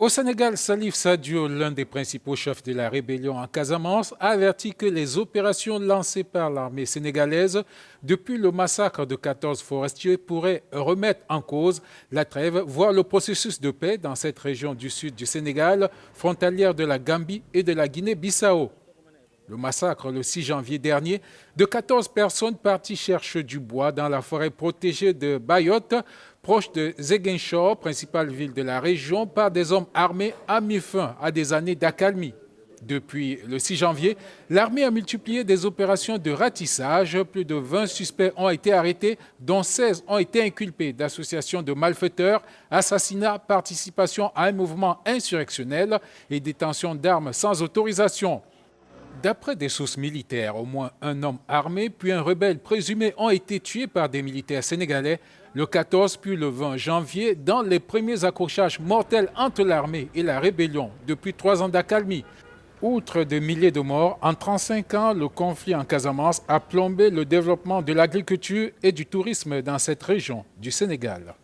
Au Sénégal, Salif Sadio, l'un des principaux chefs de la rébellion en Casamance, a averti que les opérations lancées par l'armée sénégalaise depuis le massacre de 14 forestiers pourraient remettre en cause la trêve, voire le processus de paix dans cette région du sud du Sénégal, frontalière de la Gambie et de la Guinée-Bissau. Le massacre le 6 janvier dernier de 14 personnes parties chercher du bois dans la forêt protégée de Bayotte, proche de Ziguinchor, principale ville de la région, par des hommes armés a mis fin à des années d'accalmie. Depuis le 6 janvier, l'armée a multiplié des opérations de ratissage. Plus de 20 suspects ont été arrêtés, dont 16 ont été inculpés d'association de malfaiteurs, assassinat, participation à un mouvement insurrectionnel et détention d'armes sans autorisation. D'après des sources militaires, au moins un homme armé puis un rebelle présumé ont été tués par des militaires sénégalais le 14 puis le 20 janvier dans les premiers accrochages mortels entre l'armée et la rébellion depuis 3 ans d'accalmie. Outre des milliers de morts, en 35 ans, le conflit en Casamance a plombé le développement de l'agriculture et du tourisme dans cette région du Sénégal.